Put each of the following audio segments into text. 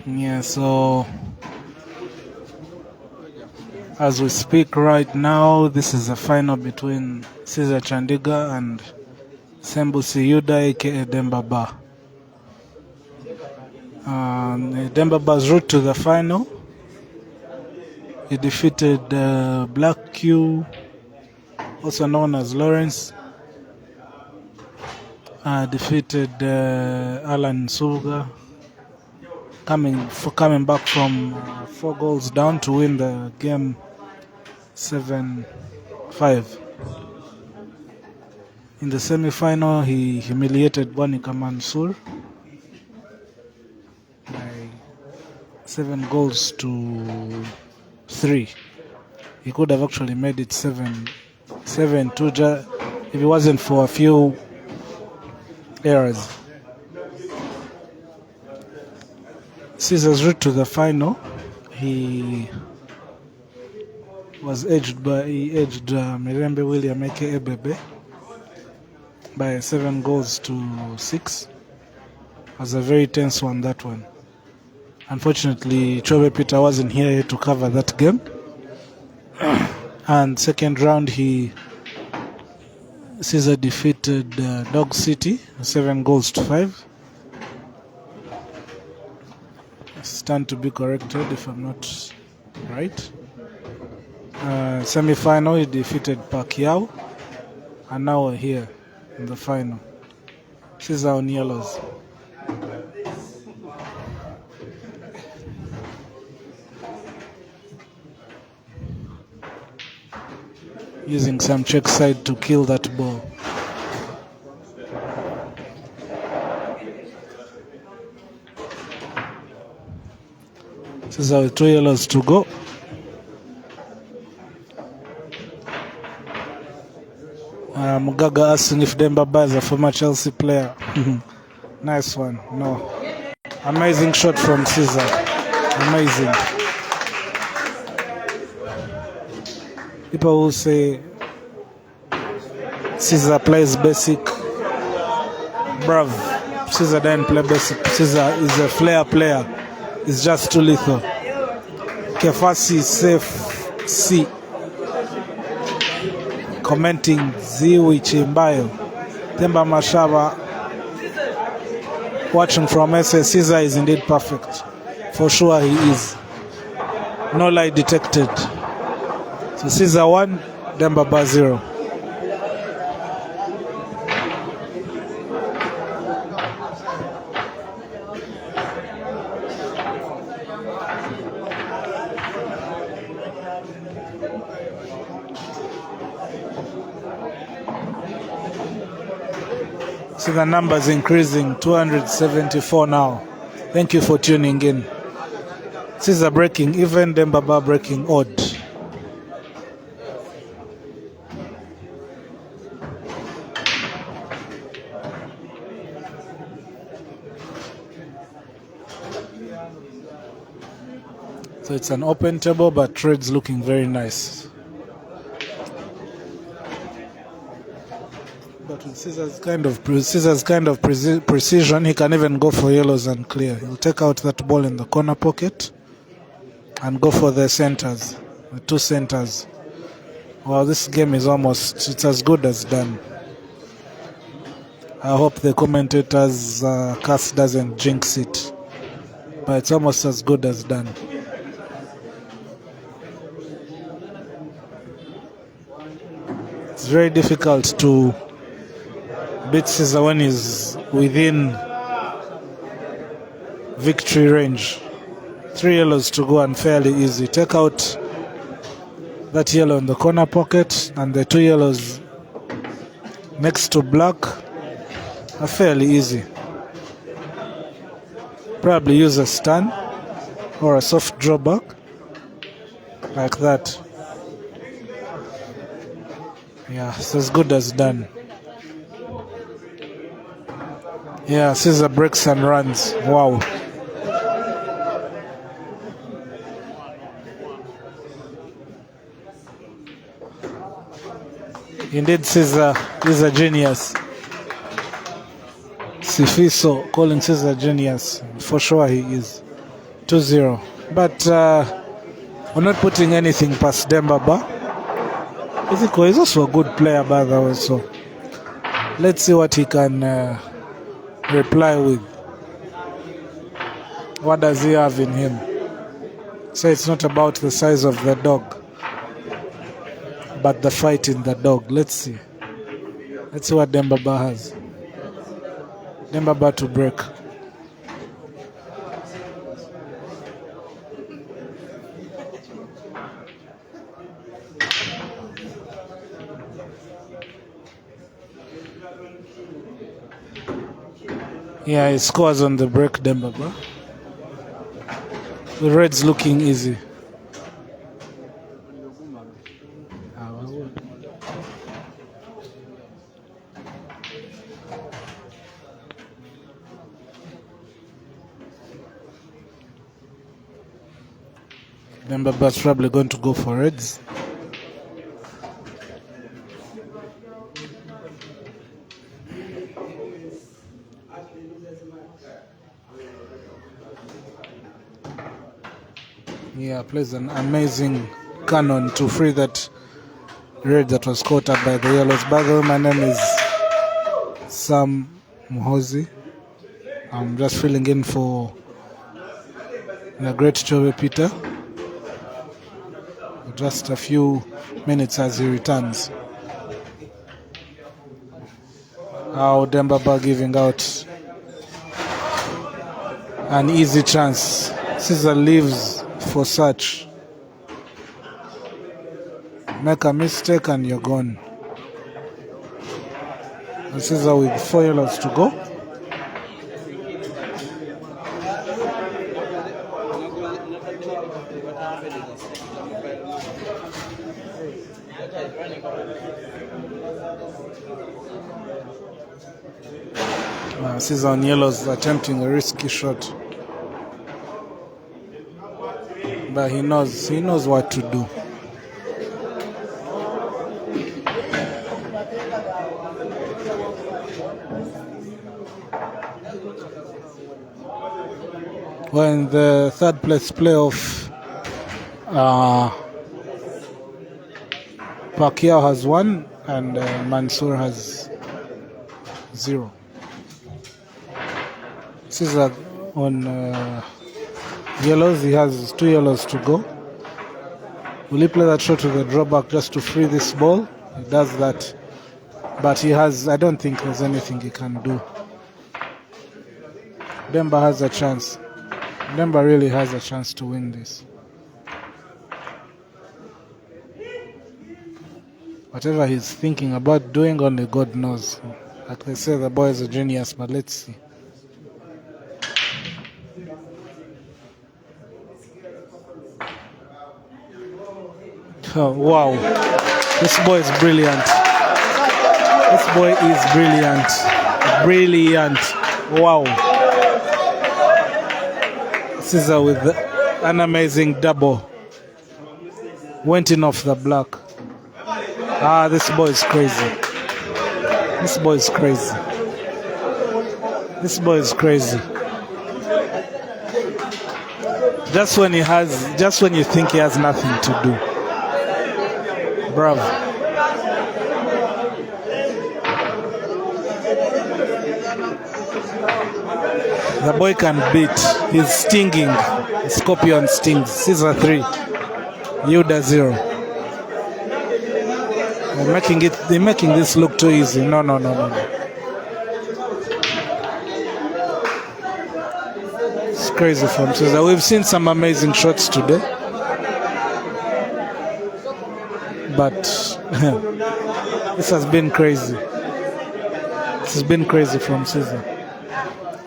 Yeah, so as we speak right now, this is the final between Caesar Chandiga and Sembusi Yuda aka Demba-Ba. Demba-Ba's route to the final, he defeated Black Q, also known as Lawrence, defeated Alan Suga, coming back from 4 goals down to win the game 7-5. In the semi-final, he humiliated Bonica Mansour by 7 goals to 3. He could have actually made it 7-2 if it wasn't for a few errors. Caesar's route to the final, he edged Mirembe William aka Bebe by 7 goals to 6. It was a very tense one, that one. Unfortunately, Chobe Peter wasn't here to cover that game. And second round, Caesar defeated Dog City 7 goals to 5. Stand to be corrected if I'm not right. Semi-final, he defeated Pacquiao, and now we're here in the final. Caesar on yellows. Using some check side to kill that ball. Caesar with 2 yellows to go. Mugaga asking if Demba-Ba is a former Chelsea player. Nice one. No. Amazing shot from Caesar. Amazing. People who say Caesar plays basic, bruv, Caesar didn't play basic. Caesar is a flair player. It's just too lethal. Kefasi safe C. Commenting Ziwi Chimbayo. Temba Mashaba watching from SA. Caesar is indeed perfect. For sure he is. No lie detected. So Caesar 1, Demba-Ba 0. So the numbers increasing, 274 now. Thank you for tuning in. Caesar breaking even, Demba-Ba breaking odd. So it's an open table, but trade's looking very nice. But with Caesar's kind of precision, he can even go for yellows and clear. He'll take out that ball in the corner pocket and go for the centers, the 2 centers. Well, this game is it's as good as done. I hope the commentators' cast doesn't jinx it, but it's almost as good as done. It's very difficult to beat Caesar when he's within victory range. 3 yellows to go and fairly easy. Take out that yellow in the corner pocket and the 2 yellows next to black are fairly easy. Probably use a stun or a soft drawback like that. Yeah, it's as good as done. Yeah, Caesar breaks and runs. Wow. Indeed, Caesar is a genius. Sifiso calling Caesar genius. For sure he is. 2-0. But we're not putting anything past Demba-Ba. He's also a good player, by the way. So let's see what he can reply with. What does he have in him? So it's not about the size of the dog, but the fight in the dog. Let's see. Let's see what Demba-Ba has. Demba-Ba to break. Yeah, he scores on the break, Demba-Ba. The red's looking easy. Demba-Ba's probably going to go for reds. Yeah, plays an amazing cannon to free that red that was caught up by the yellows. By the way, my name is Sam Muhozi. I'm just filling in for the great Chobe Peter. Just a few minutes as he returns. How Demba-Ba giving out an easy chance. Caesar leaves for such. Make a mistake and you're gone. And Caesar with 4 yellows to go. Caesar on yellows attempting a risky shot. But he knows what to do. When the third place playoff, Pacquiao has 1 and Mansour has 0. Caesar on yellows, he has 2 yellows to go. Will he play that shot with the drawback just to free this ball? He does that, but I don't think there's anything he can do. Demba has a chance. Demba really has a chance to win this. Whatever he's thinking about doing, only God knows. Like they say, the boy is a genius, but let's see. Oh, wow. This boy is brilliant. This boy is brilliant. Brilliant. Wow. Caesar with an amazing double. Went in off the block. This boy is crazy. This boy is crazy. This boy is crazy. Just when you think he has nothing to do. Bravo. The boy can beat. He's stinging. Scorpion stings. Caesar 3. Yuda 0. They're making this look too easy. No. It's crazy from Caesar. We've seen some amazing shots today. But this has been crazy. This has been crazy from Caesar.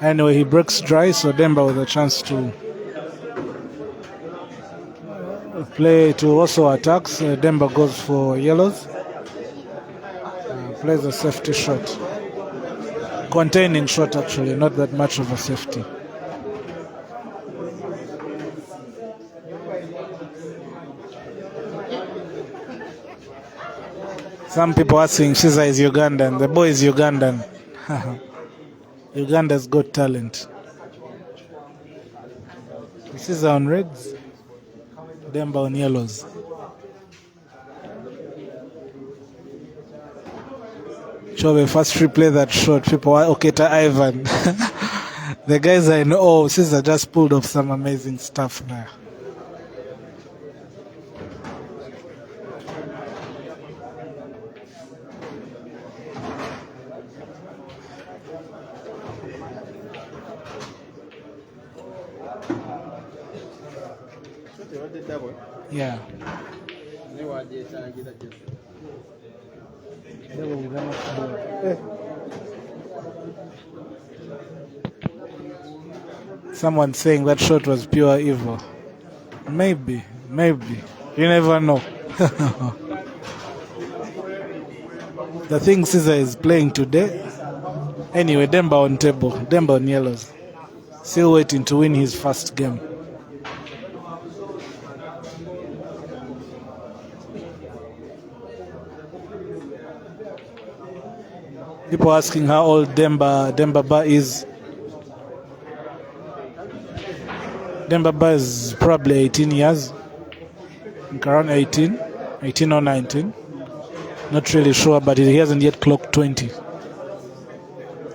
Anyway, he breaks dry, so Demba with a chance to play to also attacks. Demba goes for yellows. Plays a safety shot. Containing shot actually, not that much of a safety. Some people asking Caesar is Ugandan. The boy is Ugandan. Uganda's got talent. Caesar on reds, Demba on yellows. Chobe first replay that shot. People are okay to Ivan. The guys I know, oh, Caesar just pulled off some amazing stuff there. Yeah. Someone saying that shot was pure evil. Maybe. You never know. The thing Caesar is playing today. Anyway, Demba on table. Demba on yellows. Still waiting to win his first game. People asking how old Demba-Ba is. Demba-Ba is probably 18 years. I think around 18 or 19. Not really sure, but he hasn't yet clocked 20.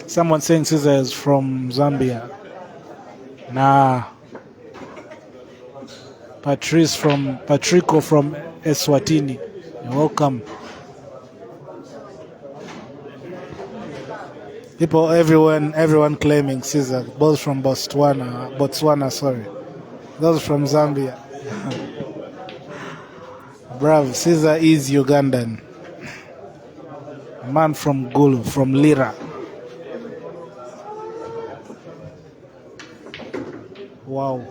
Someone saying Caesar is from Zambia. Nah. Patrico from Eswatini. You're welcome. People, everyone claiming Caesar. Both from Botswana, sorry. Those from Zambia. Bravo, Caesar is Ugandan. A man from Gulu, from Lira. Wow.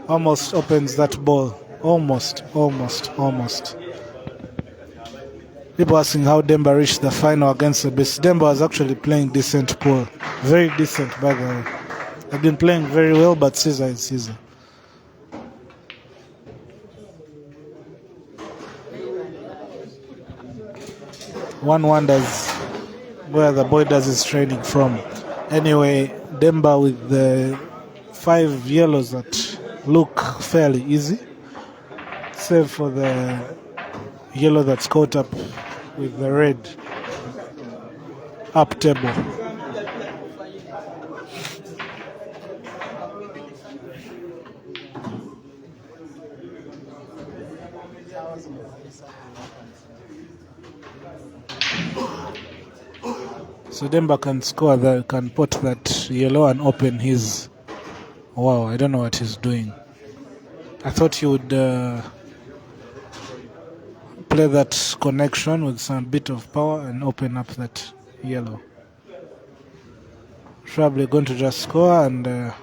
Almost opens that ball. Almost. People asking how Demba reached the final against the best. Demba was actually playing decent pool. Very decent, by the way. I've been playing very well, but Caesar is Caesar. One wonders where the boy does his training from. Anyway, Demba with the 5 yellows that look fairly easy, save for the yellow that's caught up with the red up table. So Demba can score that, can put that yellow and open his. Wow, I don't know what he's doing. I thought he would play that connection with some bit of power and open up that yellow. Probably going to just score and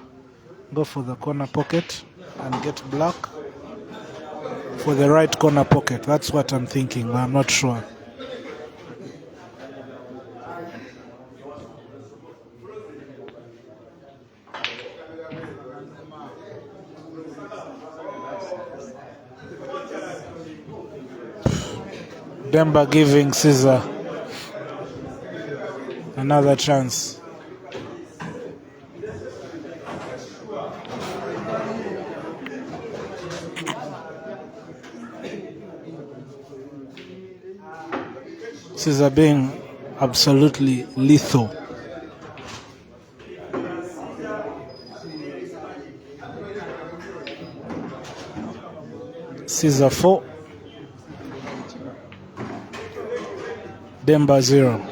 go for the corner pocket and get black for the right corner pocket. That's what I'm thinking, but I'm not sure. Demba giving Caesar another chance. Caesar being absolutely lethal. Caesar 4. Demba 0.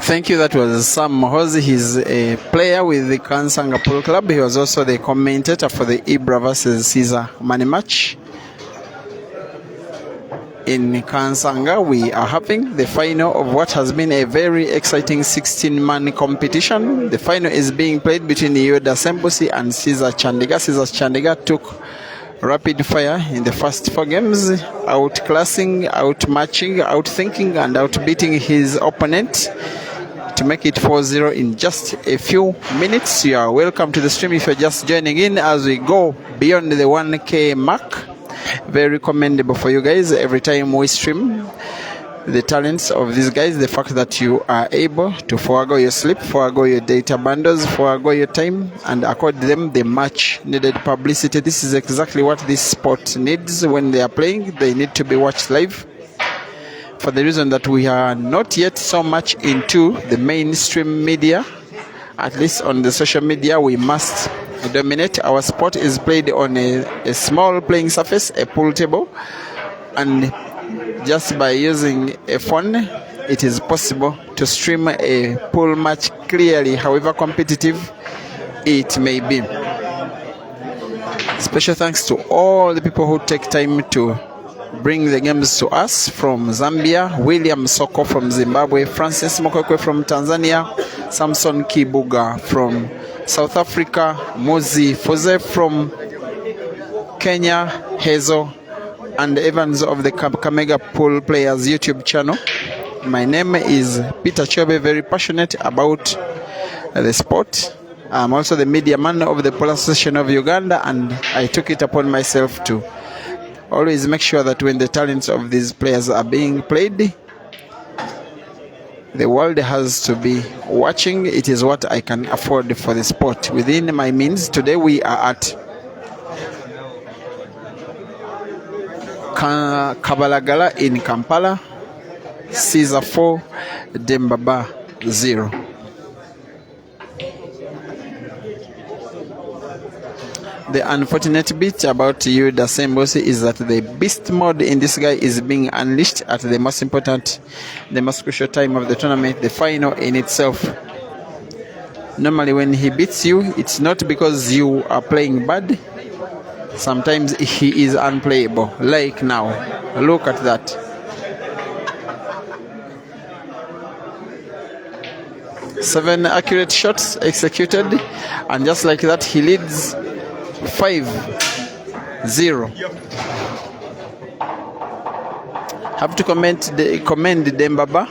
Thank you. That was Sam Mohozi. He's a player with the Kansanga Pool Club. He was also the commentator for the Ibra versus Caesar money match in Kansanga, we are having the final of what has been a very exciting 16-man competition. The final is being played between Yoda Sembusi and Caesar Chandiga. Caesar Chandiga took rapid fire in the first 4 games, outclassing, outmatching, outthinking, and outbeating his opponent to make it 4-0 in just a few minutes. You are welcome to the stream if you're just joining in as we go beyond the 1K mark. Very commendable for you guys every time we stream the talents of these guys. The fact that you are able to forego your sleep, forego your data bundles, forego your time, and accord them the much needed publicity. This is exactly what this sport needs when they are playing. They need to be watched live, for the reason that we are not yet so much into the mainstream media. At least on the social media, we must dominate. Our sport is played on a small playing surface, a pool table, and just by using a phone, it is possible to stream a pool match clearly, however competitive it may be. Special thanks to all the people who take time to bring the games to us. From Zambia, William Soko from Zimbabwe, Francis Mokwekwe from Tanzania, Samson Kibuga from South Africa, Mozi Foze from Kenya, Hazel and Evans of the Kakamega Pool Players YouTube channel. My name is Peter Chobe, very passionate about the sport. I'm also the media man of the Pole Association of Uganda, and I took it upon myself to always make sure that when the talents of these players are being played, the world has to be watching. It is what I can afford for the sport within my means. Today we are at Kabalagala in Kampala. Caesar 4, Demba-Ba 0. The unfortunate bit about Yoda Sembusi is that the beast mode in this guy is being unleashed at the most important, the most crucial time of the tournament, the final in itself. Normally when he beats you, it's not because you are playing bad. Sometimes he is unplayable, like now. Look at that. Seven accurate shots executed, and just like that he leads 5-0. Have to commend Demba-Ba.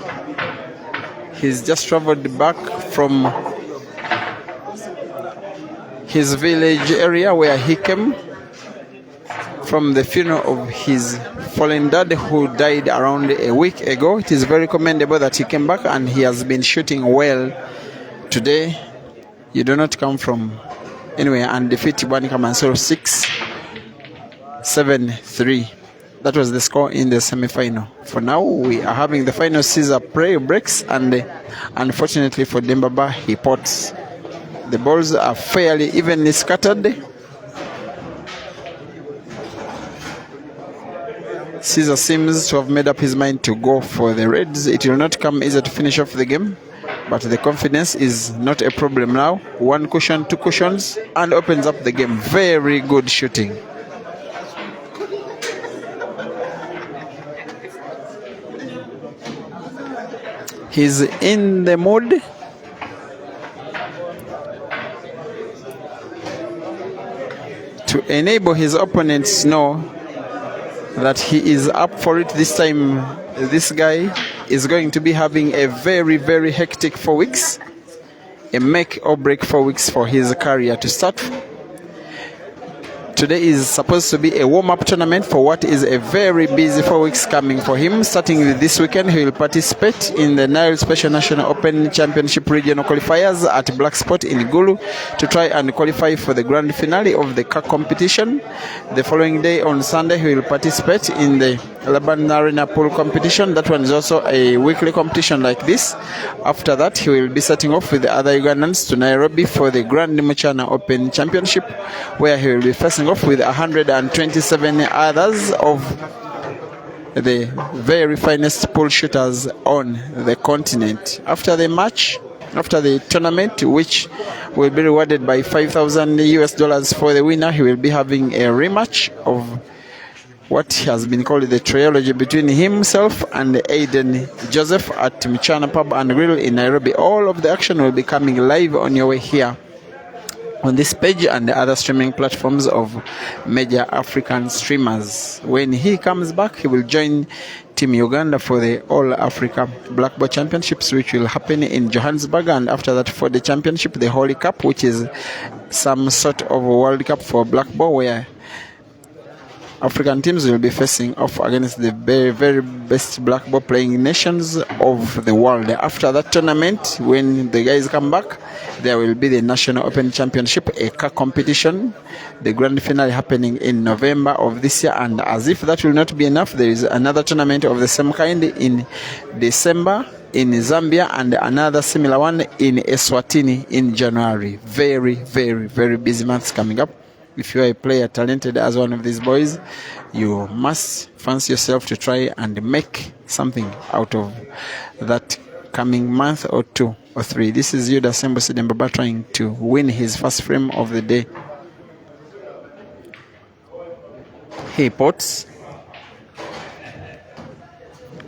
He's just traveled back from his village area where he came from the funeral of his fallen dad who died around a week ago. It is very commendable that he came back and he has been shooting well today. You do not come from anyway and defeat Bani Kamansoro 6-7-3. That was the score in the semi-final. For now, we are having the final. Caesar breaks, and unfortunately for Demba-Ba, he pots. The balls are fairly evenly scattered. Caesar seems to have made up his mind to go for the Reds. It will not come easy to finish off the game, but the confidence is not a problem now. 1 cushion, 2 cushions, and opens up the game. Very good shooting. He's in the mood. To enable his opponents know that he is up for it this time. This guy is going to be having a very, very hectic 4 weeks. A make or break 4 weeks for his career to start. Today is supposed to be a warm-up tournament for what is a very busy 4 weeks coming for him. Starting with this weekend, he will participate in the Nile Special National Open Championship Regional Qualifiers at Black Spot in Gulu to try and qualify for the grand finale of the CAC competition. The following day, on Sunday, he will participate in the Laban Arena Pool competition. That one is also a weekly competition like this. After that, he will be setting off with the other Ugandans to Nairobi for the Grand Muchana Open Championship, where he will be facing off with 127 others of the very finest pool shooters on the continent. After the match, after the tournament, which will be rewarded by $5,000 US for the winner, he will be having a rematch of what has been called the trilogy between himself and Aiden Joseph at Mchana Pub and Grill in Nairobi. All of the action will be coming live on your way here on this page and the other streaming platforms of major African streamers. When he comes back, he will join Team Uganda for the All Africa Black Ball Championships, which will happen in Johannesburg, and after that for the championship, the Holy Cup, which is some sort of World Cup for black ball, where African teams will be facing off against the very, very best black ball playing nations of the world. After that tournament, when the guys come back, there will be the National Open Championship, a car competition, the grand finale happening in November of this year. And as if that will not be enough, there is another tournament of the same kind in December in Zambia, and another similar one in Eswatini in January. Very, very, very busy months coming up. If you are a player talented as one of these boys, you must fancy yourself to try and make something out of that coming month or 2 or 3. This is Yuda Sembosi Demba-Ba trying to win his first frame of the day. He pots,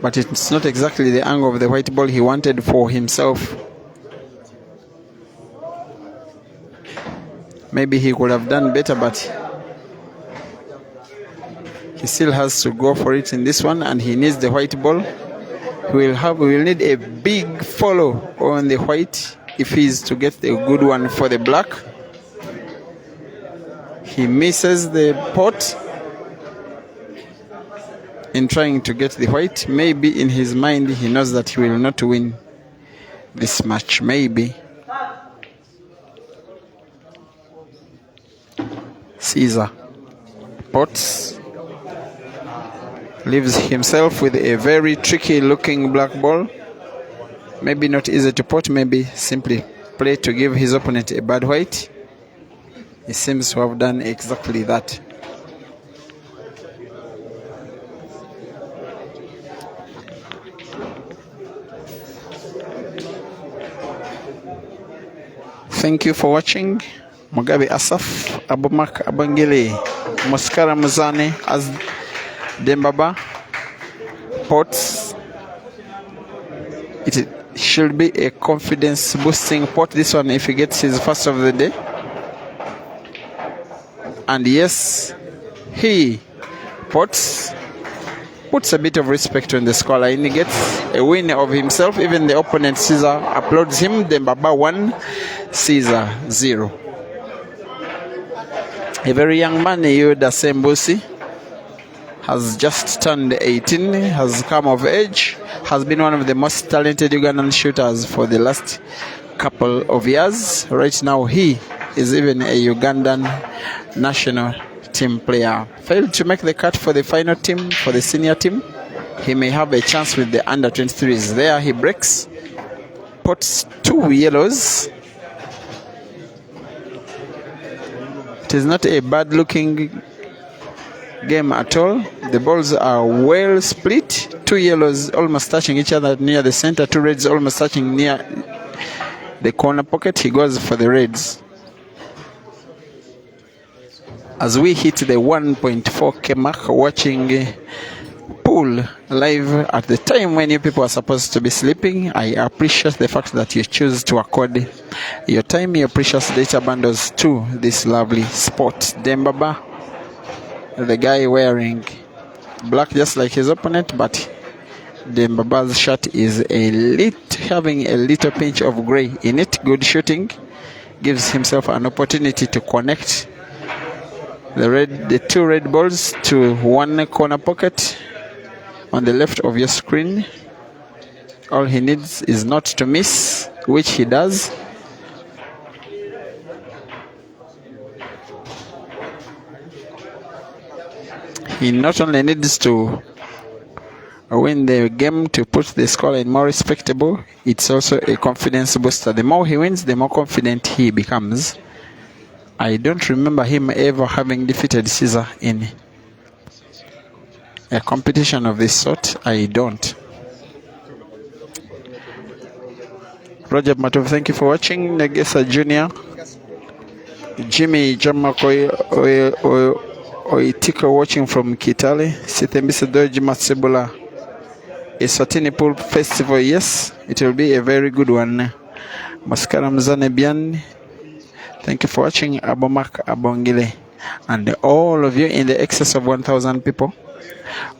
but it's not exactly the angle of the white ball he wanted for himself. Maybe he could have done better, but he still has to go for it in this one, and he needs the white ball. We will need a big follow on the white if he is to get a good one for the black. He misses the pot in trying to get the white. Maybe in his mind he knows that he will not win this match. Maybe. Caesar pots, leaves himself with a very tricky looking black ball. Maybe not easy to pot, maybe simply play to give his opponent a bad white. He seems to have done exactly that. Thank you for watching. Mugabe Asaf, Abumak Abangele, Muskara Muzane as Demba-Ba pots. It should be a confidence boosting pot, this one, if he gets his first of the day. And yes, he puts a bit of respect on the scoreline. He gets a win of himself. Even the opponent Caesar applauds him. Demba-Ba 1, Caesar 0. A very young man, Yuda Sembosi, has just turned 18, has come of age, has been one of the most talented Ugandan shooters for the last couple of years. Right now, he is even a Ugandan national team player. Failed to make the cut for the final team, for the senior team. He may have a chance with the under-23s. There he breaks, puts 2 yellows. It is not a bad looking game at all. The balls are well split. 2 yellows almost touching each other near the center, 2 reds almost touching near the corner pocket. He goes for the reds. As we hit the 1.4K mark, watching pool live at the time when you people are supposed to be sleeping, I appreciate the fact that you choose to accord your time, your precious data bundles to this lovely sport. Demba-Ba, the guy wearing black just like his opponent, but Demba-Ba's shirt is having a little pinch of gray in it. Good shooting, gives himself an opportunity to connect the 2 red balls to one corner pocket on the left of your screen. All he needs is not to miss, which he does. He not only needs to win the game to put the scoreline more respectable, it's also a confidence booster. The more he wins, the more confident he becomes. I don't remember him ever having defeated Caesar in a competition of this sort. I don't. Roger Matov, thank you for watching. Negesa Jr., Jimmy Jamakoi Oitiko watching from Kitale. Sitembise Doji Matsebula. Eswatini Pool Festival, yes, it will be a very good one. Maskara Mzane Bian, thank you for watching. Abomak Abongile, and all of you in the excess of 1,000 people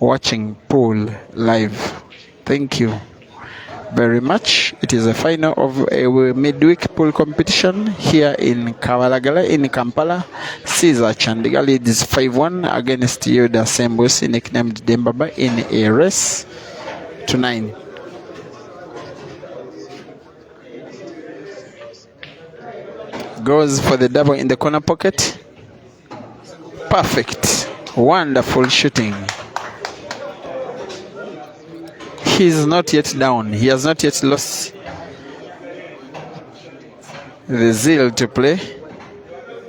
watching Pool live. Thank you very much. It is a final of a midweek pool competition here in Kawalagala in Kampala. Caesar Chandiga leads 5-1 against Yoda Sembusi, nicknamed Demba-Ba, in a race to 9. Goes for the double in the corner pocket. Perfect. Wonderful shooting. He's not yet down. He has not yet lost the zeal to play.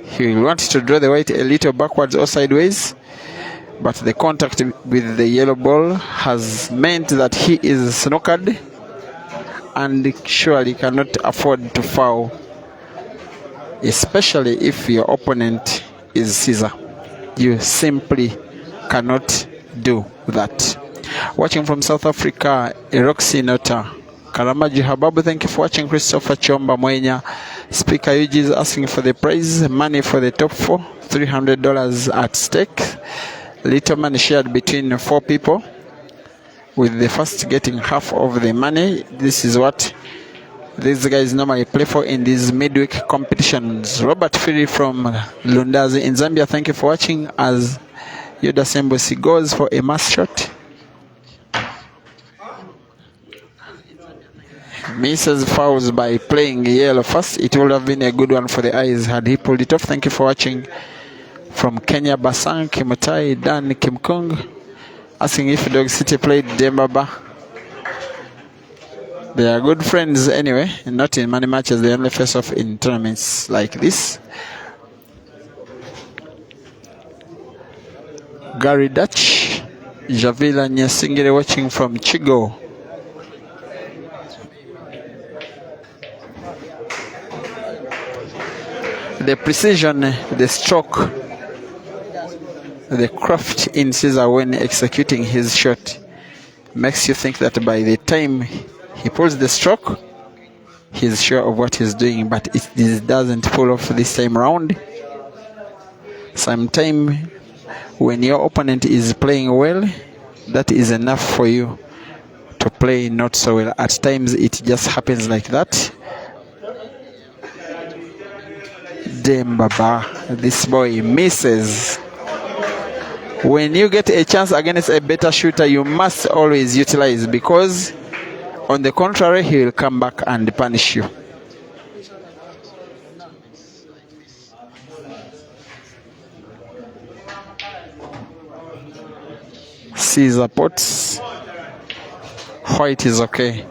He will want to draw the white a little backwards or sideways, but the contact with the yellow ball has meant that he is snookered and surely cannot afford to foul, especially if your opponent is Caesar. You simply cannot do that. Watching from South Africa, Eroxy Nota. Karamaji Hababu, thank you for watching. Christopher Chomba Mwenya. Speaker Yuji is asking for the prize money for the top 4. $300 at stake. Little money shared between 4 people, with the first getting half of the money. This is what these guys normally play for in these midweek competitions. Robert Firi from Lundazi in Zambia, thank you for watching as Yoda Sembusi goes for a mass shot. Misses fouls by playing yellow first. It would have been a good one for the eyes had he pulled it off. Thank you for watching. From Kenya, Basang, Kimutai, Dan Kimkung, asking if Dog City played Demba-Ba. They are good friends anyway, not in many matches. They only face off in tournaments like this. Gary Dutch, Javila Nyasingire watching from Chigo. The precision, the stroke, the craft in Caesar when executing his shot makes you think that by the time he pulls the stroke, he's sure of what he's doing, but it doesn't pull off this time around. Sometimes when your opponent is playing well, that is enough for you to play not so well. At times it just happens like that. Demba-Ba, this boy misses. When you get a chance against a better shooter, you must always utilize, because on the contrary, he will come back and punish you. Caesar pots. White is okay.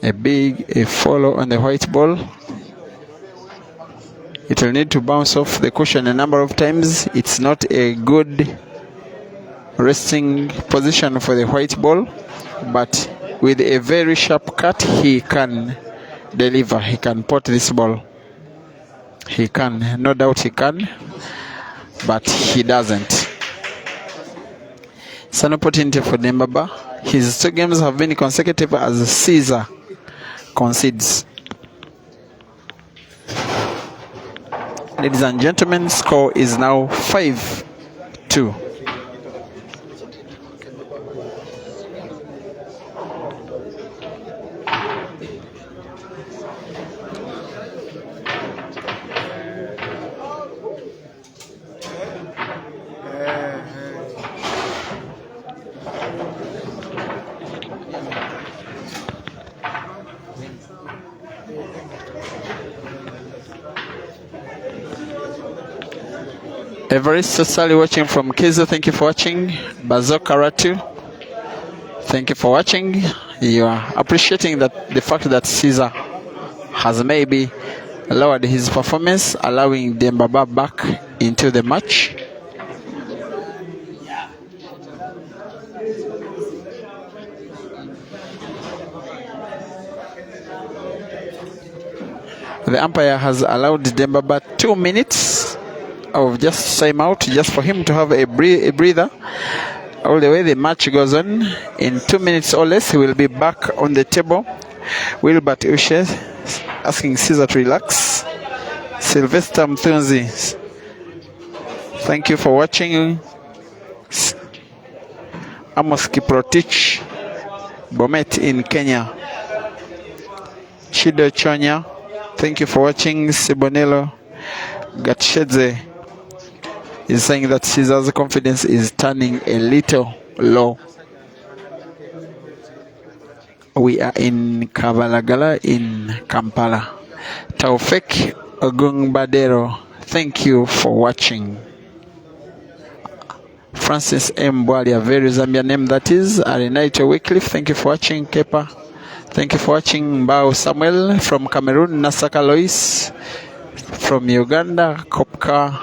A follow on the white ball. It will need to bounce off the cushion a number of times. It's not a good resting position for the white ball, but with a very sharp cut, he can deliver. He can pot this ball. He can, no doubt he can, but he doesn't. Son opportunity for Demba-Ba. His 2 games have been consecutive as Caesar concedes. Ladies and gentlemen, score is now 5-2. Evaristo Sally watching from Kizo, thank you for watching. Bazoka Ratu, thank you for watching. You are appreciating that the fact that Caesar has maybe lowered his performance, allowing Demba-Ba back into the match. The umpire has allowed Demba-Ba 2 minutes of just time out, just for him to have a breather. All the way the match goes on. In 2 minutes or less, he will be back on the table. Wilbert Ushe asking Caesar to relax. Sylvester Mthunzi, thank you for watching. Amos Kiprotich, Bomet in Kenya. Chido Chonya, thank you for watching. Sibonelo Gatshedze is saying that Caesar's confidence is turning a little low. We are in Kabalagala in Kampala. Taufik Ogungbadero, thank you for watching. Francis M. Bwali, a very Zambian name that is. Arenaito Wycliffe, thank you for watching. Kepa, thank you for watching. Mbao Samuel from Cameroon. Nasaka Lois from Uganda. Kopka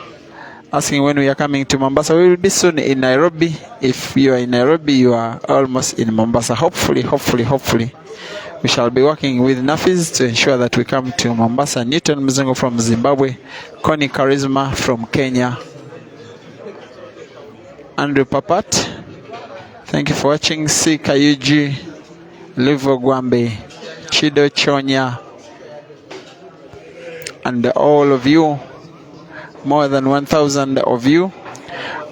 asking when we are coming to Mombasa. We will be soon in Nairobi. If you are in Nairobi, you are almost in Mombasa. Hopefully, we shall be working with Nafis to ensure that we come to Mombasa. Newton Mzungu from Zimbabwe. Connie Charisma from Kenya. Andrew Papat, thank you for watching. C. Kayuji, Livo Gwambe, Chido Chonya, and all of you, more than 1,000 of you.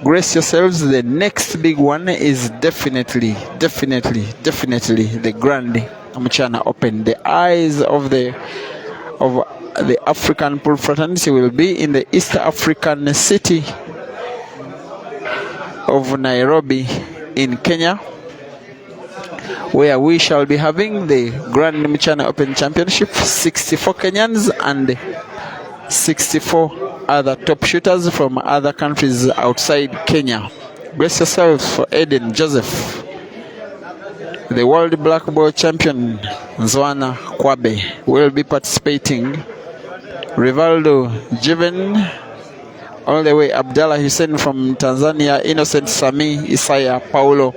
Brace yourselves. The next big one is definitely the Grand Mchana Open. The eyes of the African pool fraternity will be in the East African city of Nairobi in Kenya, where we shall be having the Grand Mchana Open Championship. 64 Kenyans and 64 other top shooters from other countries outside Kenya. Brace yourselves for Eden Joseph, the world black ball champion. Nzwana Kwabe will be participating. Rivaldo Jiven, all the way Abdallah Hussein from Tanzania. Innocent Sami Isaiah Paulo,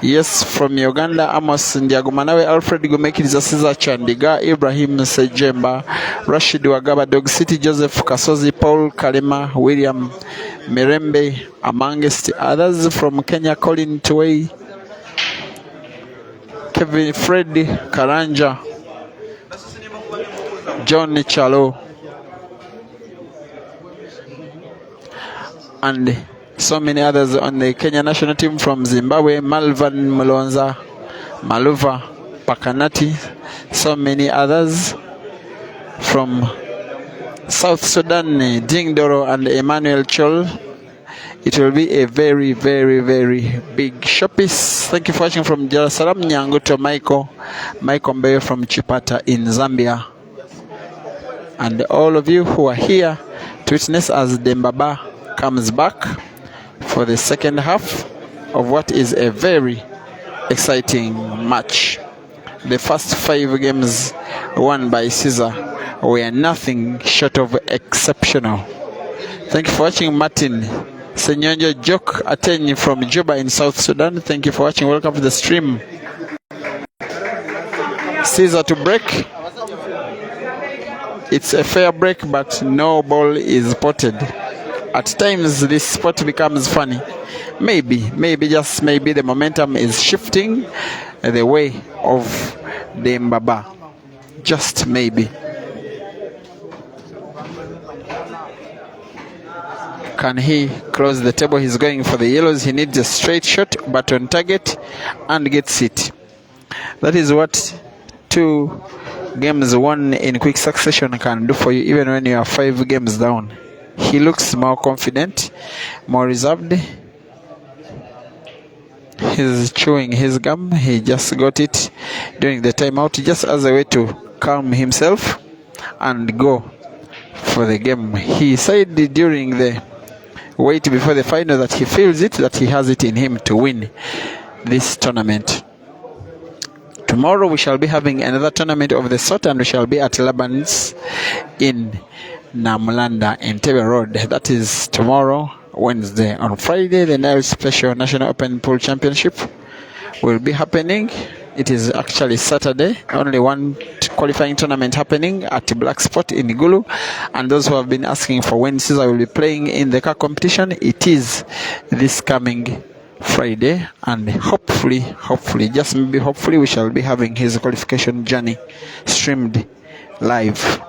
yes, from Uganda. Amos Ndiagumanawe, Alfred Gumeki, Caesar Chandiga, Ibrahim Sejemba, Rashid Wagaba, Dog City, Joseph Kasozi, Paul Kalema, William Mirembe, amongst others. From Kenya, Colin Tuwei, Kevin Freddy Karanja, John Chalo, and so many others on the Kenya national team. From Zimbabwe, Malvan Mlonza, Maluva Pakanati, so many others. From South Sudan, Dingdoro and Emmanuel Chol. It will be a very big showpiece. Thank you for watching. From Dar es Salaam, Nyanguto Michael Mbeyo from Chipata in Zambia, and all of you who are here to witness as Demba-Ba comes back for the second half of what is a very exciting match. The first 5 games won by Caesar were nothing short of exceptional. Thank you for watching. Martin Senyonjo Jok Ateni from Juba in South Sudan, thank you for watching. Welcome to the stream. Caesar to break. It's a fair break, but no ball is spotted. At times this sport becomes funny. Maybe just maybe the momentum is shifting the way of Demba-Ba. Just maybe. Can he close the table? He's going for the yellows. He needs a straight shot, but on target, and gets it. That is what 2 games won in quick succession can do for you, even when you are 5 games down. He looks more confident, more reserved. He's chewing his gum. He just got it during the timeout, just as a way to calm himself and go for the game. He said during the wait before the final that he feels it, that he has it in him to win this tournament. Tomorrow we shall be having another tournament of the sort, and we shall be at Laban's in Namlanda in Tebe Road. That is tomorrow, Wednesday. On Friday, the Nile Special National Open Pool Championship will be happening. It is actually Saturday. Only one qualifying tournament happening at Black Spot in Gulu. And those who have been asking for when Caesar will be playing in the car competition, it is this coming Friday, and hopefully, just maybe hopefully, we shall be having his qualification journey streamed live.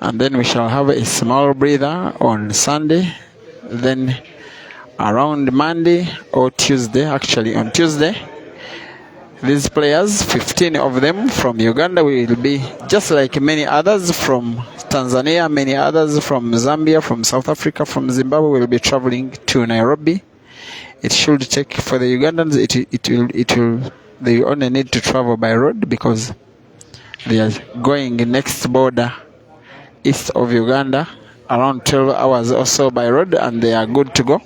And then we shall have a small breather on Sunday. Then around Monday or Tuesday, actually on Tuesday, these players, 15 of them from Uganda, will be just like many others from Tanzania, many others from Zambia, from South Africa, from Zimbabwe, will be traveling to Nairobi. It should take, for the Ugandans, they only need to travel by road because they are going next border east of Uganda, around 12 hours or so by road, and they are good to go.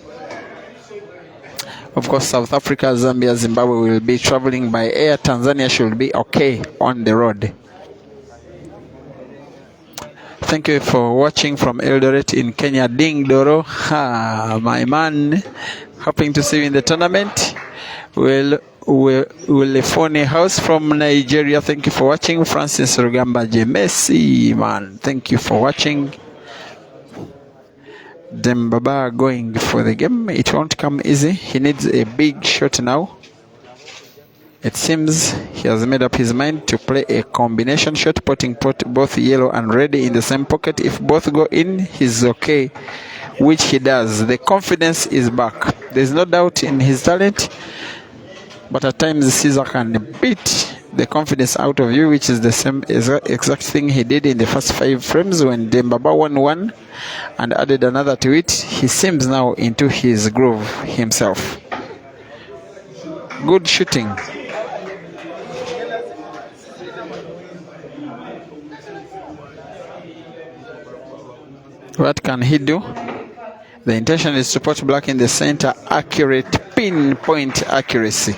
Of course, South Africa, Zambia, Zimbabwe will be traveling by air. Tanzania should be okay on the road. Thank you for watching from Eldoret in Kenya. Ding Doro, my man, hoping to see you in the tournament. Will phone a house from Nigeria. Thank you for watching. Francis Rugamba Messi, man, thank you for watching. Demba-Ba going for the game. It won't come easy. He needs a big shot now. It seems he has made up his mind to play a combination shot, putting both yellow and red in the same pocket. If both go in, he's okay, which he does. The confidence is back. There's no doubt in his talent, but at times Caesar can beat the confidence out of you, which is the same exact thing he did in the first 5 frames when Demba-Ba won one and added another to it. He seems now into his groove himself. Good shooting. What can he do? The intention is to put black in the center. Accurate, pinpoint accuracy.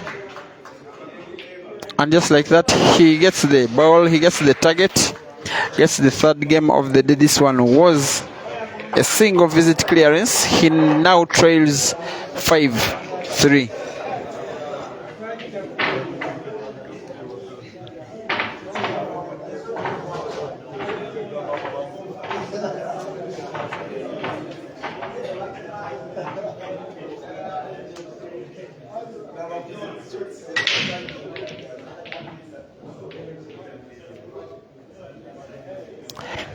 And just like that, he gets the ball, he gets the target, gets the third game of the day. This one was a single visit clearance. He now trails 5-3.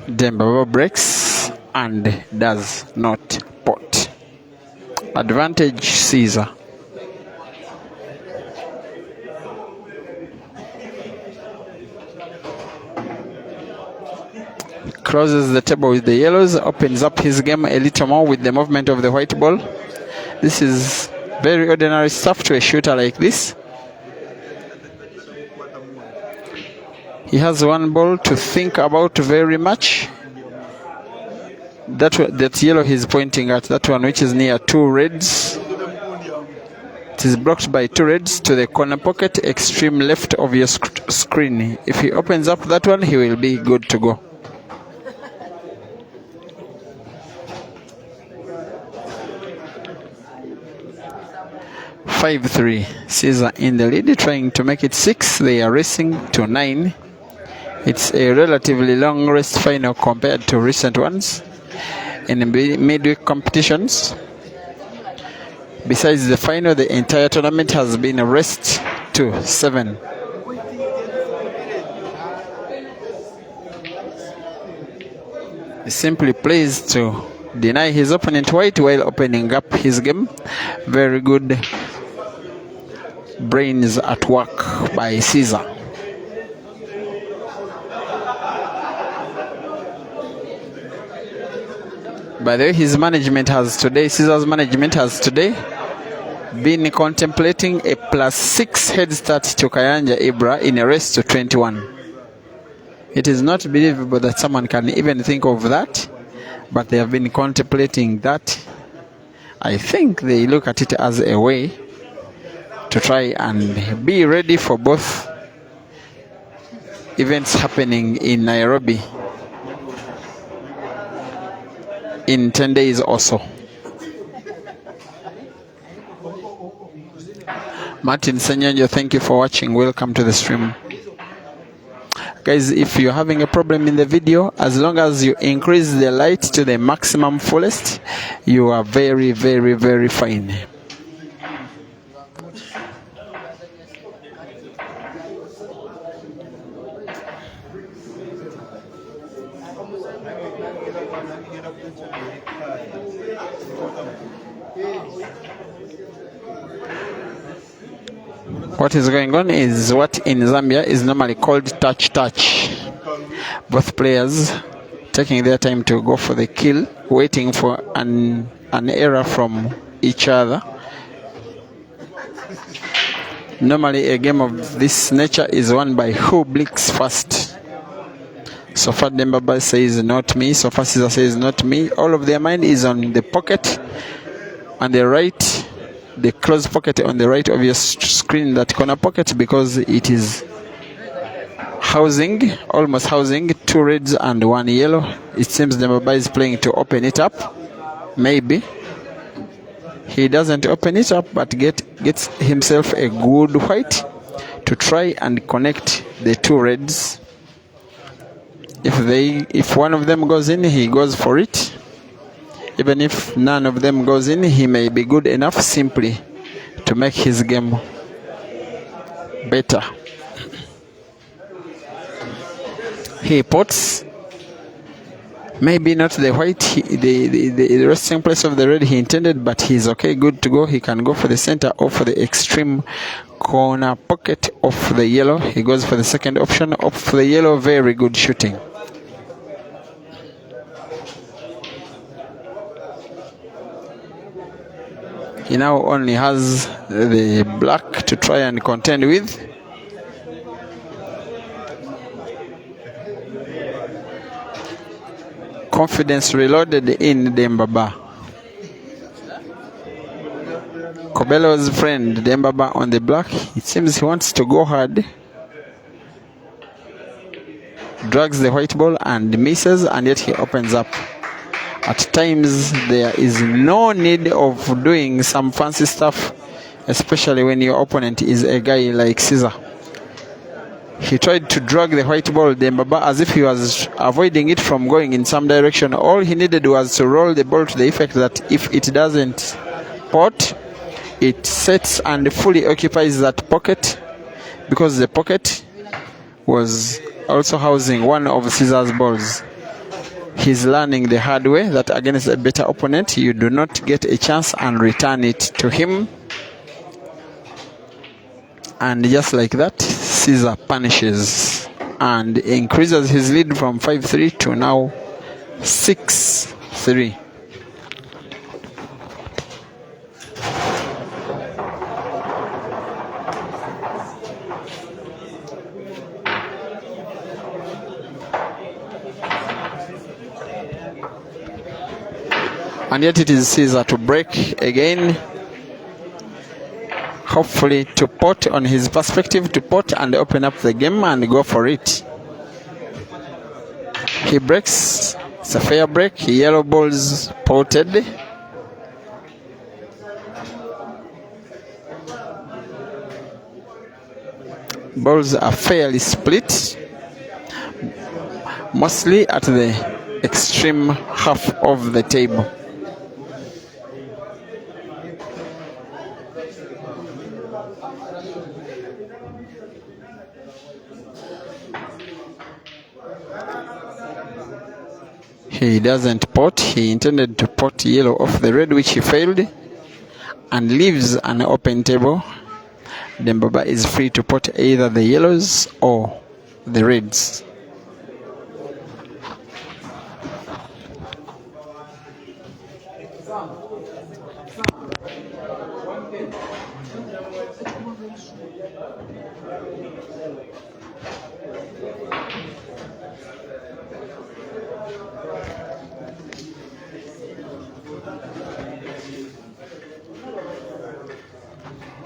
Demba-Ba breaks and does not pot. Advantage Caesar. Crosses the table with the yellows, opens up his game a little more with the movement of the white ball. This is very ordinary stuff to a shooter like this. He has one ball to think about very much. That yellow he's pointing at, that one which is near 2 reds. It is blocked by 2 reds to the corner pocket, extreme left of your screen. If he opens up that one, he will be good to go. (5-3). Caesar in the lead, trying to make it 6. They are racing to 9. It's a relatively long rest final compared to recent ones in midweek competitions. Besides the final, the entire tournament has been a rest to 7. He simply plays to deny his opponent white while opening up his game. Very good brains at work by Caesar. By the way, Caesar's management has today been contemplating a +6 head start to Kayanja Ibra in a race to 21. It is not believable that someone can even think of that, but they have been contemplating that. I think they look at it as a way to try and be ready for both events happening in Nairobi in 10 days or so. Martin Senyanjo, thank you for watching. Welcome to the stream. Guys, if you're having a problem in the video, as long as you increase the light to the maximum fullest, you are very, very, very fine. What is going on is what in Zambia is normally called touch. Both players taking their time to go for the kill, waiting for an error from each other. Normally a game of this nature is won by who blinks first. So far Demba-Ba says not me, so far Caesar says not me. All of their mind is on the pocket on the right, the closed pocket on the right of your screen, that corner pocket, because it is almost housing 2 reds and 1 yellow. It seems Demba-Ba is playing to open it up. Maybe he doesn't open it up, but gets himself a good white to try and connect the 2 reds. If one of them goes in, he goes for it. Even if none of them goes in, he may be good enough simply to make his game better. He pots, maybe not the white, the resting place of the red he intended, but he's okay, good to go. He can go for the center or for the extreme corner pocket of the yellow. He goes for the second option of the yellow. Very good shooting. He now only has the black to try and contend with. Confidence reloaded in Demba-Ba. Cobelo's friend Demba-Ba on the black. It seems he wants to go hard. Drags the white ball and misses, and yet he opens up. At times there is no need of doing some fancy stuff, especially when your opponent is a guy like Caesar. He tried to drag the white ball, Demba-Ba, as if he was avoiding it from going in some direction. All he needed was to roll the ball to the effect that if it doesn't pot, it sets and fully occupies that pocket, because the pocket was also housing one of Caesar's balls. He's learning the hard way that against a better opponent, you do not get a chance and return it to him. And just like that, Caesar punishes and increases his lead from 5-3 to now 6-3. And yet it is Caesar to break again, hopefully to pot on his perspective, to pot and open up the game and go for it. He breaks, it's a fair break, yellow balls potted. Balls are fairly split, mostly at the extreme half of the table. He doesn't pot. He intended to pot yellow off the red, which he failed, and leaves an open table. Demba-Ba is free to pot either the yellows or the reds.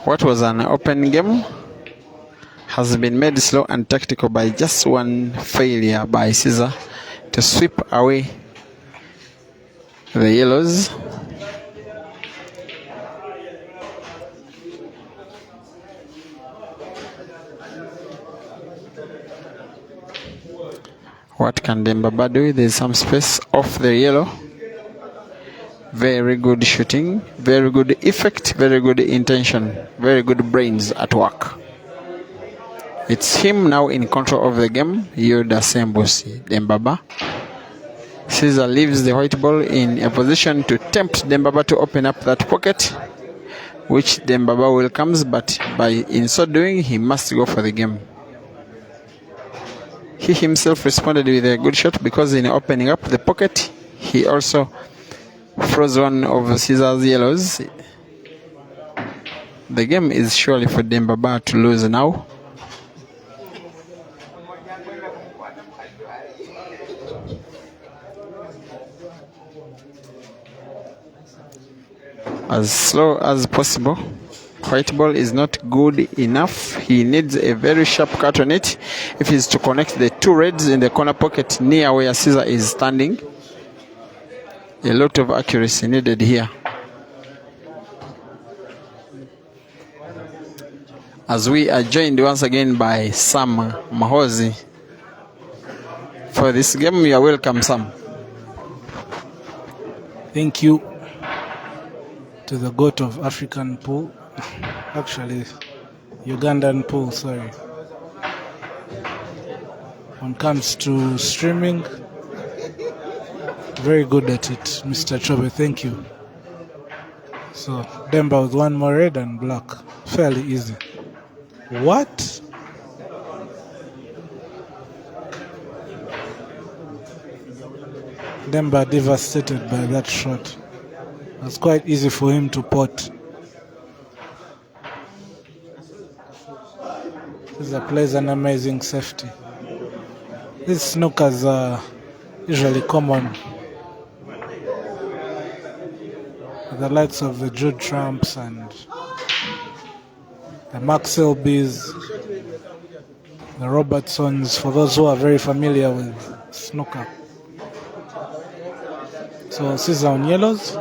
What was an open game has been made slow and tactical by just one failure by Caesar to sweep away the yellows. What can Demba-Ba do? There's some space off the yellow. Very good shooting, very good effect, very good intention, very good brains at work. It's him now in control of the game. Yoda Sembusi, Demba-Ba. Caesar leaves the white ball in a position to tempt Demba-Ba to open up that pocket, which Demba-Ba welcomes, but in so doing, he must go for the game. He himself responded with a good shot because in opening up the pocket, he also froze one of Caesar's yellows. The game is surely for Demba-Ba to lose now. As slow as possible. White ball is not good enough. He needs a very sharp cut on it if he's to connect the two reds in the corner pocket near where Caesar is standing. A lot of accuracy needed here. As we are joined once again by Sam Mahozi. For this game, you are welcome, Sam. Thank you to the goat of African pool. Actually, Ugandan pool, sorry. When it comes to streaming, very good at it, Mr. Chobe, thank you. So, Demba with one more red and black. Fairly easy. What? Demba devastated by that shot. It was quite easy for him to pot. Caesar plays an amazing safety. These snookers are usually common. The likes of the Jude Trumps and the Max Selbys, the Robertsons, for those who are very familiar with snooker. So Caesar on yellows.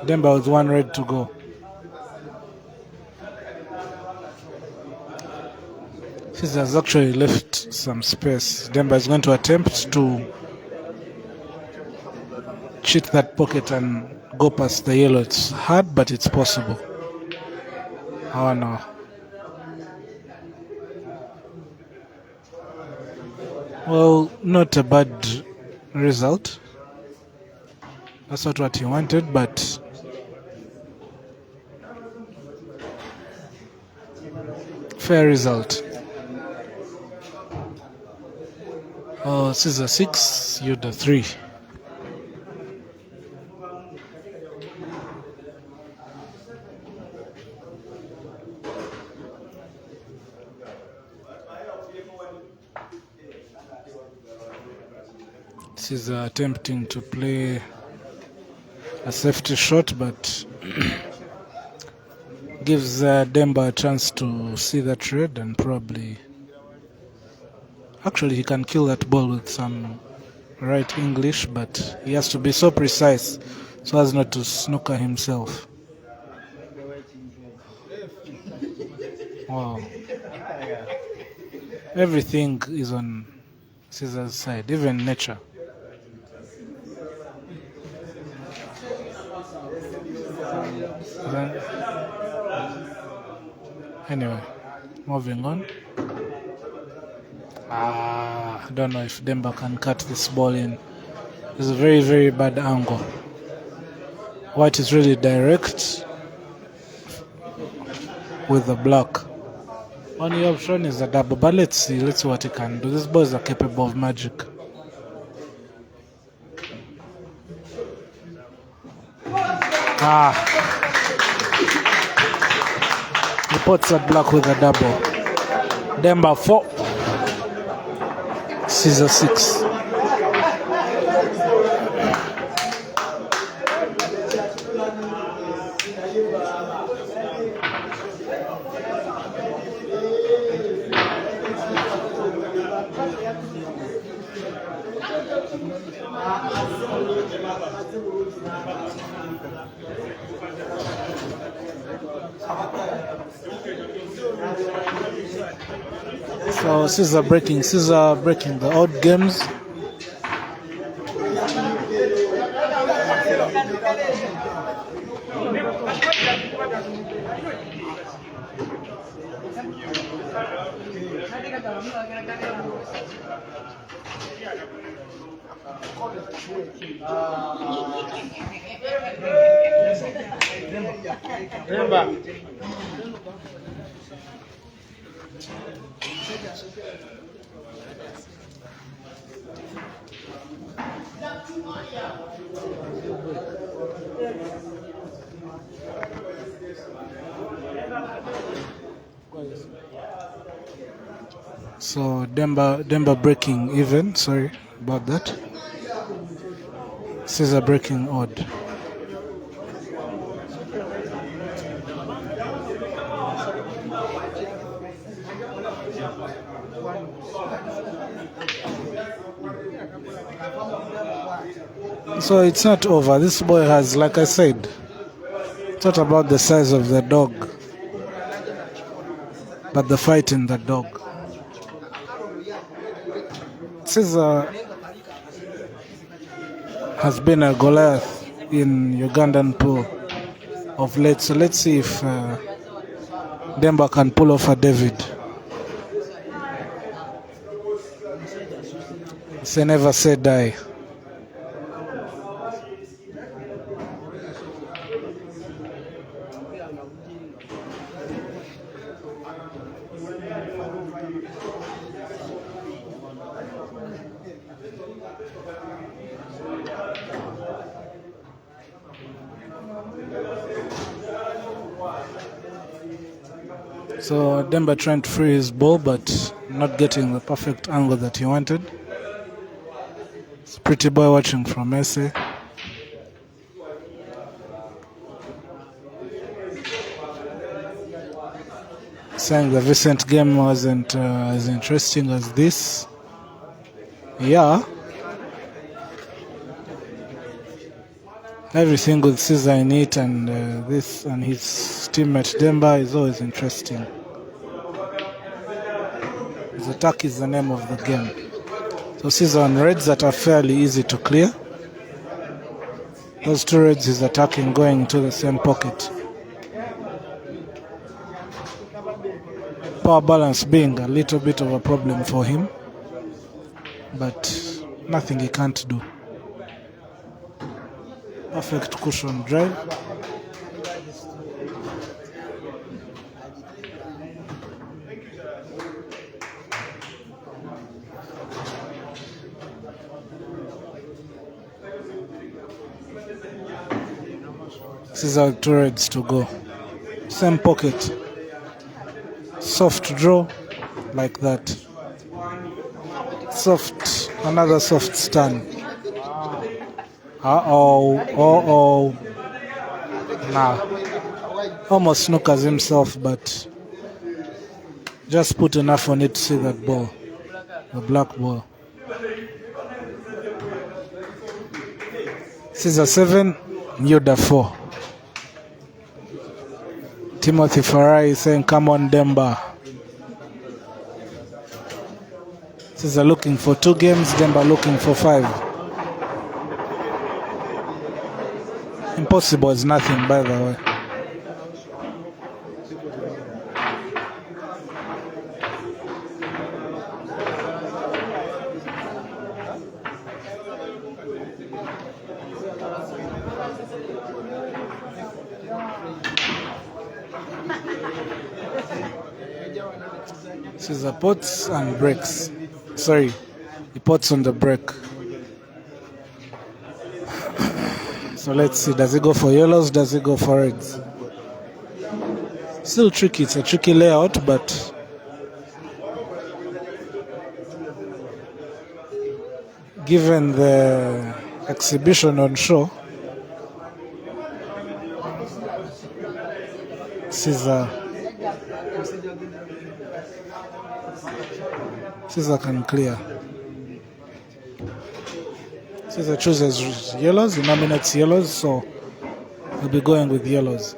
Demba with one red to go. Caesar's actually left some space. Demba is going to attempt to cheat that pocket and go past the yellow. It's hard, but it's possible. Oh no. Well, not a bad result. That's not what he wanted, but fair result. Oh, Caesar 6, Yoda 3. Caesar attempting to play a safety shot, but gives Demba a chance to see that red and probably... Actually, he can kill that ball with some right English, but he has to be so precise so as not to snooker himself. Wow. Everything is on Caesar's side, even nature. Anyway, moving on. I don't know if Demba can cut this ball in. It's a very, very bad angle. White is really direct with the black. Only option is a double, but let's see what he can do. These boys are capable of magic. He puts that black with a double. Demba 4. Caesar 6. So Caesar breaking the odd games. So Demba breaking even. Sorry about that. Caesar breaking odd. So it's not over. This boy has, like I said, it's not about the size of the dog, but the fight in the dog. Caesar has been a Goliath in Ugandan pool of late, so let's see if Demba can pull off a David. Say never say die. So Demba trying to free his ball, but not getting the perfect angle that he wanted. It's Pretty Boy watching from Messi. Saying the recent game wasn't as interesting as this. Yeah. Everything with Caesar in it, and this and his teammate Demba is always interesting. His attack is the name of the game. So Caesar on reds that are fairly easy to clear. Those two reds he's attacking going into the same pocket. Power balance being a little bit of a problem for him, but nothing he can't do. Perfect cushion drive. Caesar two reds to go. Same pocket. Soft draw like that. Soft, another soft stun. Uh-oh. Nah. Almost snookers himself, but just put enough on it to see that ball. The black ball. Caesar 7, Yoda 4. Timothy Farai saying, come on, Demba. Caesar looking for 2 games, Demba looking for 5. Impossible is nothing, by the way. Caesar pots and breaks. Sorry, he pots on the break. So let's see, does he go for yellows, does he go for reds? Still tricky, it's a tricky layout, but given the exhibition on show, Caesar can clear. Caesar chooses yellows, he nominates yellows, so he'll be going with yellows.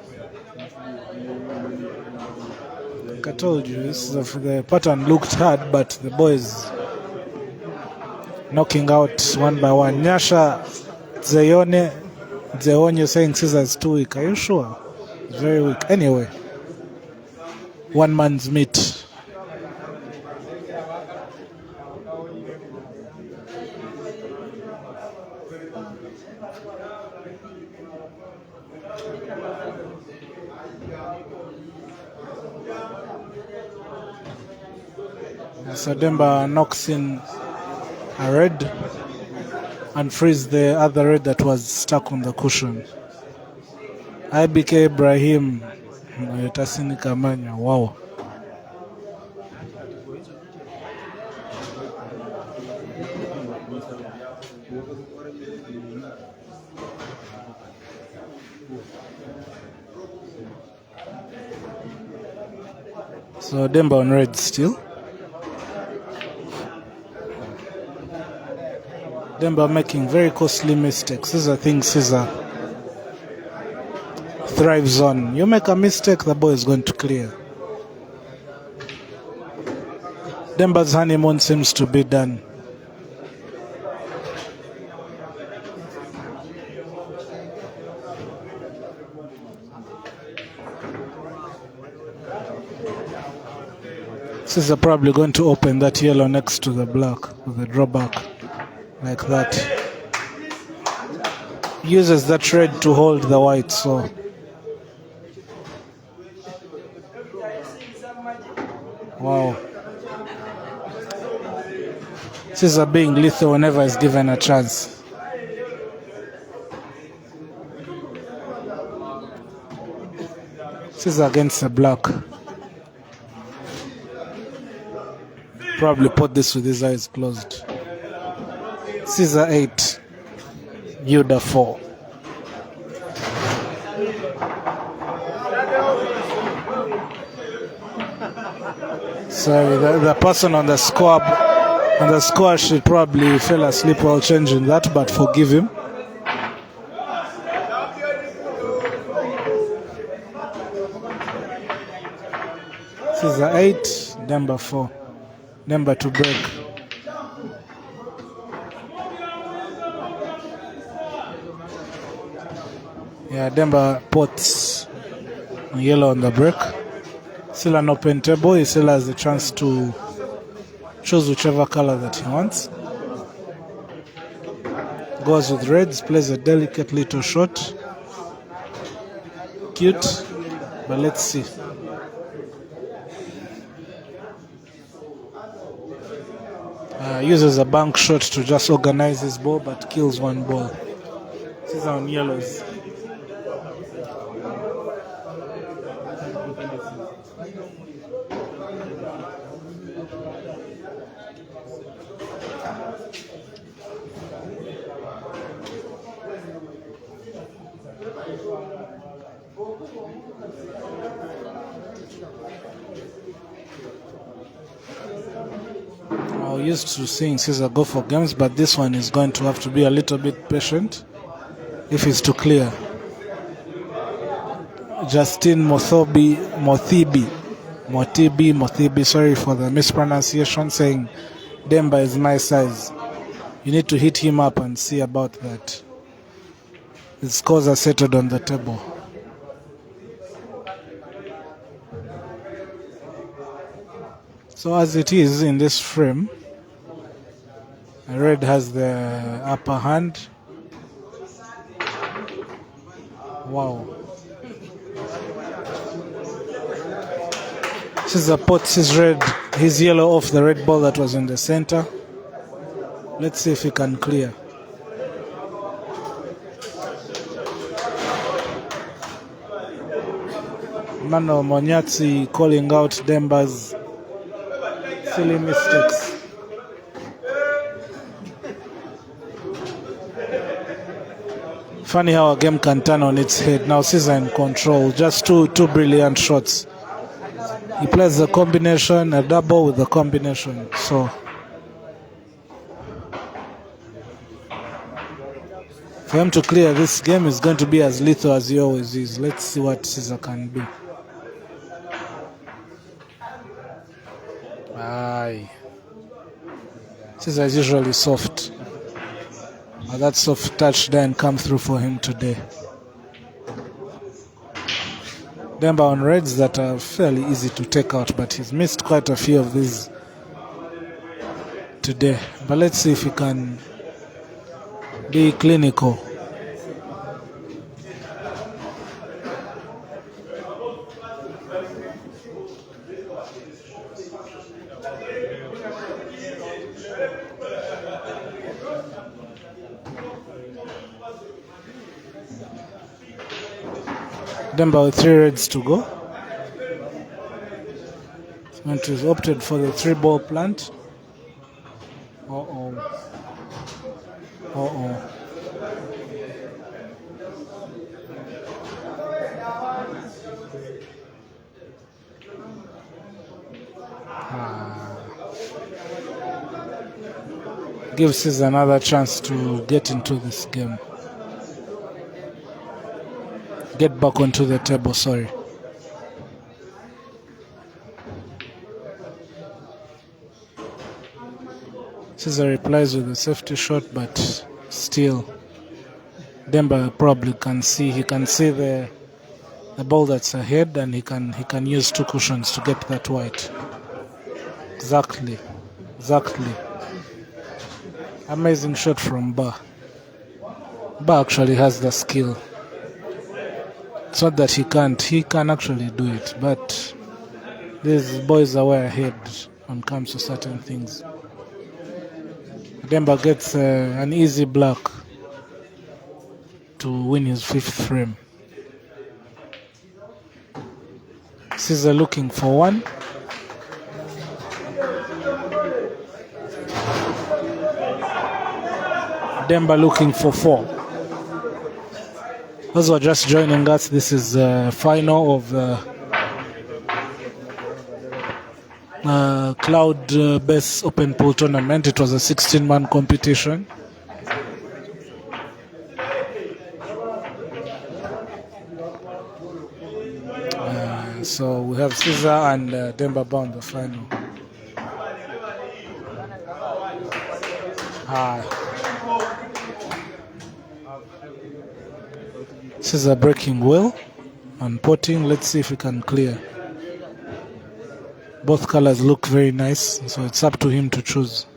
told you, the pattern looked hard, but the boys knocking out one by one. Nyasha Zeonye saying Caesar is too weak. Are you sure? Very weak. Anyway, one man's meat. So Demba knocks in a red and frees the other red that was stuck on the cushion. IBK Ibrahim Tasini Kamanya. Wow. So Demba on red still. Demba making very costly mistakes. These are things Caesar thrives on. You make a mistake, the boy is going to clear. Demba's honeymoon seems to be done. Caesar probably going to open that yellow next to the black with a drawback. Like that. Uses that red to hold the white, so wow. Caesar being lethal whenever he's given a chance. Caesar against the black. Probably put this with his eyes closed. Caesar 8, Yuda 4. Sorry, the person on the score should probably fell asleep while changing that, but forgive him. Caesar 8, Demba 4. Demba to break. Yeah, Demba puts yellow on the break. Still an open table. He still has the chance to choose whichever color that he wants. Goes with reds, plays a delicate little shot. Cute, but let's see. Uses a bank shot to just organize his ball, but kills one ball. This is on yellows. I'm used to seeing Caesar go for games, but this one is going to have to be a little bit patient if he's to clear. Justin Mothibi, sorry for the mispronunciation, saying Demba is my size. You need to hit him up and see about that. The scores are settled on the table. So as it is in this frame, red has the upper hand. Wow. Caesar puts his yellow off the red ball that was in the center. Let's see if he can clear. Mano Monyatsi calling out Demba's silly mistakes. Funny how a game can turn on its head. Now Caesar in control. Just two brilliant shots. He plays the combination, a double with the combination. So for him to clear this game is going to be as lethal as he always is. Let's see what Caesar can do. Aye. Caesar is usually soft. But that soft touch didn't come through for him today. Demba on reds that are fairly easy to take out, but he's missed quite a few of these today. But let's see if he can be clinical. Demba with 3 reds to go. And he's opted for the 3-ball plant. Gives us another chance to get into this game. Get back onto the table, sorry. Caesar replies with a safety shot, but still Demba probably can see the ball that's ahead, and he can use 2 cushions to get that white. Exactly. Amazing shot from Ba. Ba actually has the skill. It's not that he can actually do it, but these boys are way ahead when it comes to certain things. Demba gets an easy block to win his 5th frame. Caesar looking for 1. Demba looking for 4. Those who are just joining us, this is the final of the Cloud Base Open Pool Tournament. It was a 16-man competition. So we have Caesar and Demba-Ba on the final. Caesar breaking well and potting. Let's see if we can clear. Both colors look very nice, so it's up to him to choose.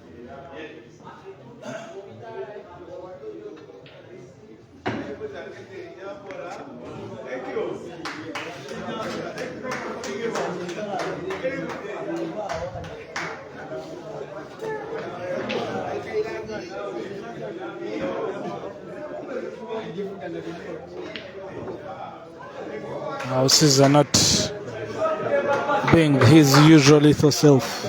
Now Caesar not being his usual lethal self.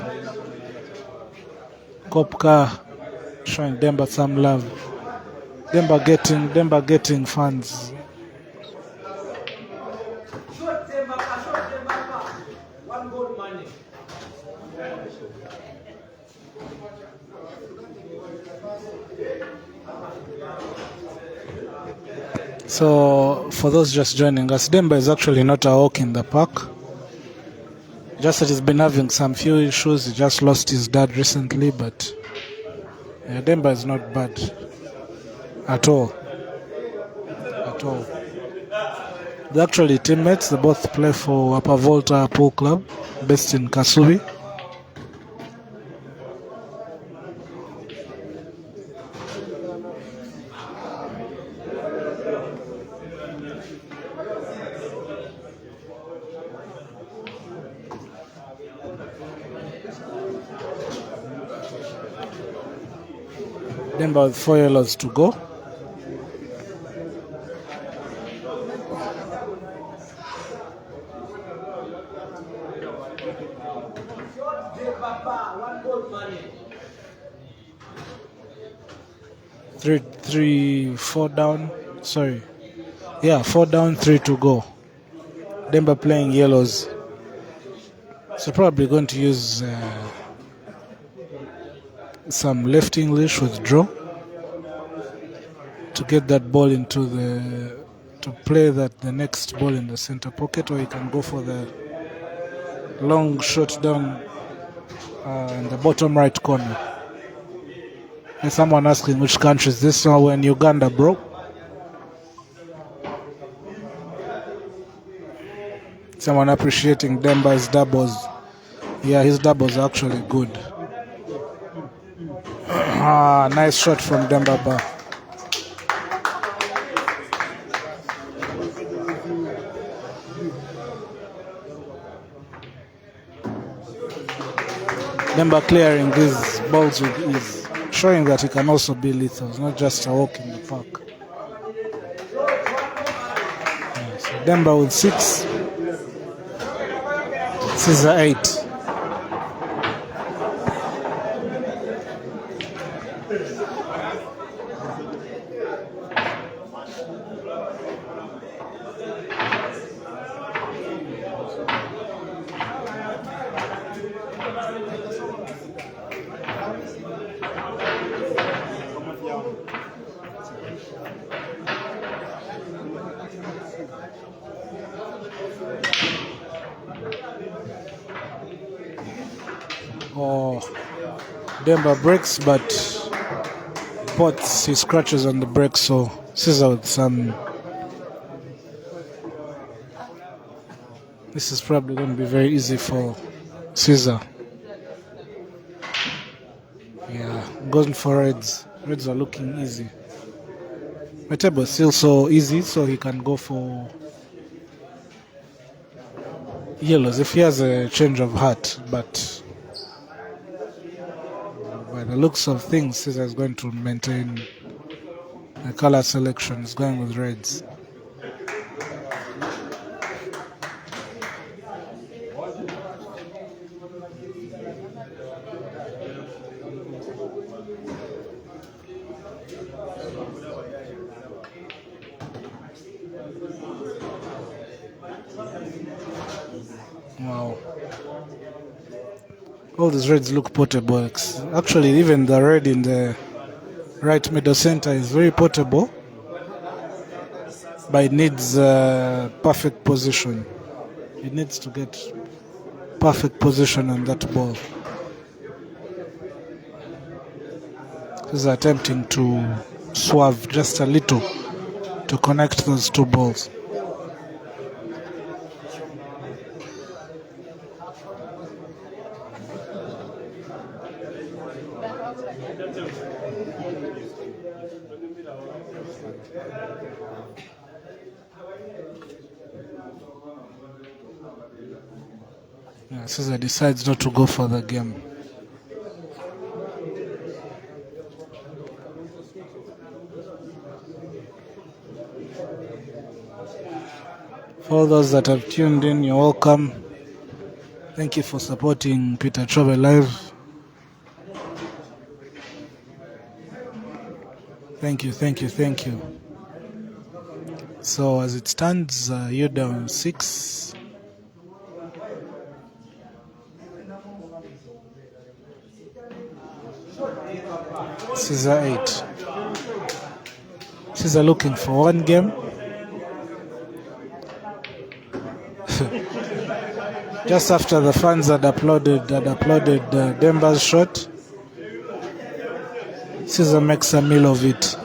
Kopka showing Demba some love. Demba getting fans. So for those just joining us, Demba is actually not a walk in the park. Just that he's been having some few issues. He just lost his dad recently, but Demba is not bad at all. They're actually teammates. They both play for Upper Volta Pool Club, based in Kasubi. Demba with 4 yellows to go. Four down. Sorry. Yeah, 4 down, 3 to go. Demba playing yellows. So probably going to use some left English with draw to get that ball into to play the next ball in the center pocket, or you can go for the long shot down in the bottom right corner. There's someone asking which country is this? We're in Uganda, bro. Someone appreciating Demba's doubles. Yeah, his doubles are actually good. Nice shot from Demba-Ba. Demba clearing these balls with ease, showing that he can also be lethal. It's not just a walk in the park. Yeah, so Demba with 6. Caesar 8. Oh, Demba breaks, but pots, he scratches on the break, so Caesar with some. This is probably going to be very easy for Caesar. Yeah, going for reds. Reds are looking easy. My table is still so easy, so he can go for yellows if he has a change of heart, but by the looks of things, Caesar is going to maintain the color selection. He's going with reds. Wow. All these reds look portable. Actually, even the red in the right middle center is very portable, but it needs perfect position. It needs to get perfect position on that ball. He's attempting to swerve just a little to connect those two balls. Yeah, Caesar decides not to go for the game. For all those that have tuned in, you're welcome. Thank you for supporting Peter Chobe Live. Thank you, thank you, thank you. So as it stands, you're down 6. Caesar 8. Caesar looking for one game. Just after the fans had uploaded Demba's shot, Caesar makes a meal of it.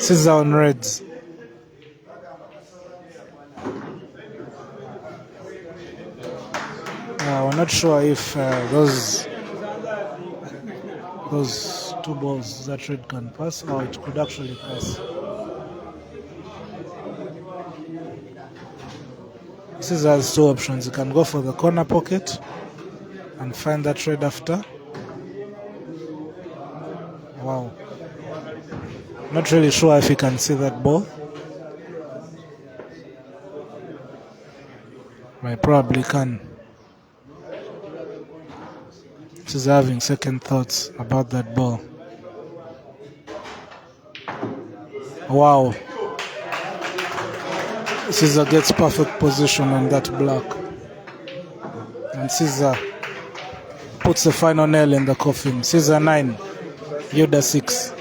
Caesar on reds. We're not sure if those two balls that red can pass, or it could actually pass. Caesar has 2 options. He can go for the corner pocket and find that red after. Wow. Not really sure if he can see that ball. But he probably can. Caesar having second thoughts about that ball. Wow. Caesar gets perfect position on that block. And Caesar puts the final nail in the coffin. Caesar 9, Yoda 6.